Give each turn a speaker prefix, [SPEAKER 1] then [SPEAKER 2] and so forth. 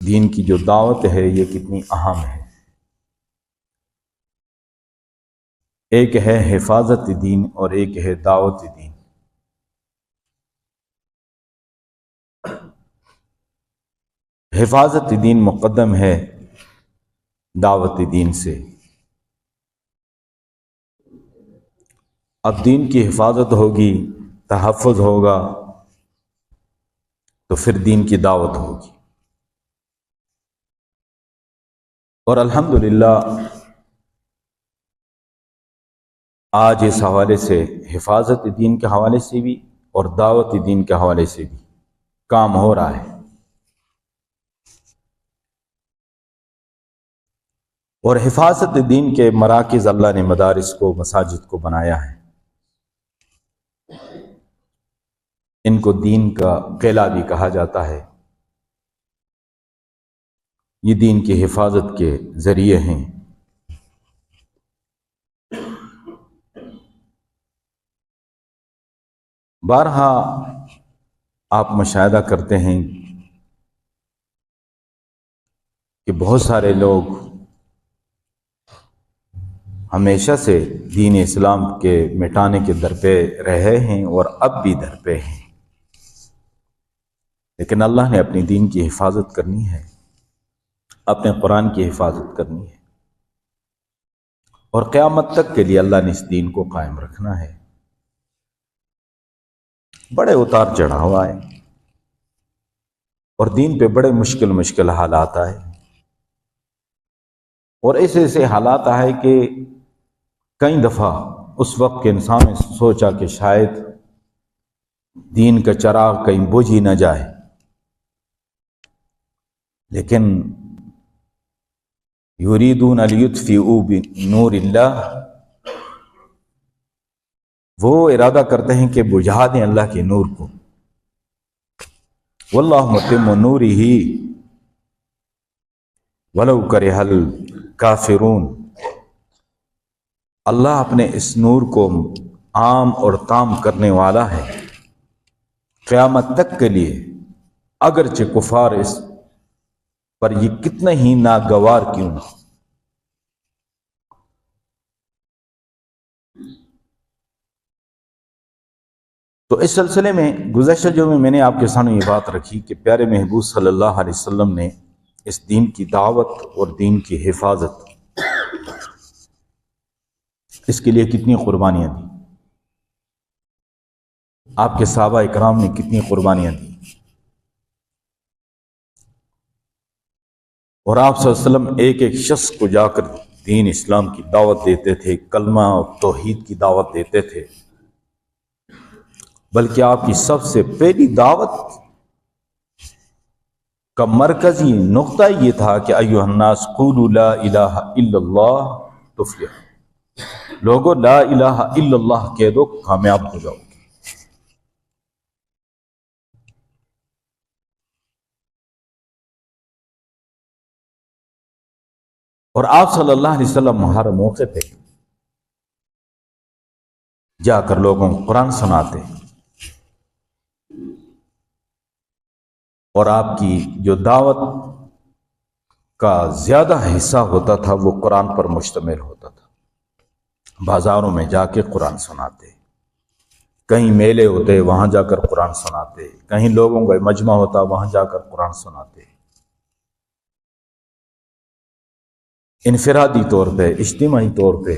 [SPEAKER 1] دین کی جو دعوت ہے یہ کتنی اہم ہے۔ ایک ہے حفاظت دین اور ایک ہے دعوت دین۔ حفاظت دین مقدم ہے دعوت دین سے۔ اب دین کی حفاظت ہوگی، تحفظ ہوگا تو پھر دین کی دعوت ہوگی۔ اور الحمدللہ آج اس حوالے سے حفاظت دین کے حوالے سے بھی اور دعوت دین کے حوالے سے بھی کام ہو رہا ہے۔ اور حفاظت دین کے مراکز اللہ نے مدارس کو، مساجد کو بنایا ہے۔ ان کو دین کا قلعہ بھی کہا جاتا ہے۔ یہ دین کی حفاظت کے ذریعے ہیں۔ بارہا آپ مشاہدہ کرتے ہیں کہ بہت سارے لوگ ہمیشہ سے دین اسلام کے مٹانے کے در پہ رہے ہیں اور اب بھی در پہ ہیں، لیکن اللہ نے اپنی دین کی حفاظت کرنی ہے، اپنے قرآن کی حفاظت کرنی ہے، اور قیامت تک کے لیے اللہ نے اس دین کو قائم رکھنا ہے۔ بڑے اتار چڑھاؤ آئے اور دین پہ بڑے مشکل حالات آئے، اور ایسے حالات آئے کہ کئی دفعہ اس وقت کے انسان نے سوچا کہ شاید دین کا چراغ کہیں بجھ ہی نہ جائے، لیکن یریدون لیطفئوا بنور اللہ، وہ ارادہ کرتے ہیں کہ بجھا دیں اللہ کے نور کو۔ واللہ متم نورہ ولو کرہ الکافرون، اللہ اپنے اس نور کو عام اور تام کرنے والا ہے قیامت تک کے لیے، اگرچہ کفار اس پر یہ کتنے ہی ناگوار کیوں نہ۔ تو اس سلسلے میں گزشتہ جمعے میں نے آپ کے سامنے یہ بات رکھی کہ پیارے محبوب صلی اللہ علیہ وسلم نے اس دین کی دعوت اور دین کی حفاظت، اس کے لیے کتنی قربانیاں دی، آپ کے صحابہ اکرام نے کتنی قربانیاں دی، اور آپ صلی اللہ علیہ وسلم ایک ایک شخص کو جا کر دین اسلام کی دعوت دیتے تھے، کلمہ اور توحید کی دعوت دیتے تھے۔ بلکہ آپ کی سب سے پہلی دعوت کا مرکزی نقطہ یہ تھا کہ ایھا الناس قولوا لا الہ الا اللہ تفلحوا، لوگوں لا الہ الا اللہ کہہ دو کامیاب ہو جاؤ۔ اور آپ صلی اللہ علیہ وسلم ہر موقع پہ جا کر لوگوں کو قرآن سناتے، اور آپ کی جو دعوت کا زیادہ حصہ ہوتا تھا وہ قرآن پر مشتمل ہوتا تھا۔ بازاروں میں جا کے قرآن سناتے، کہیں میلے ہوتے وہاں جا کر قرآن سناتے، کہیں لوگوں کا مجمع ہوتا وہاں جا کر قرآن سناتے، انفرادی طور پہ، اجتماعی طور پہ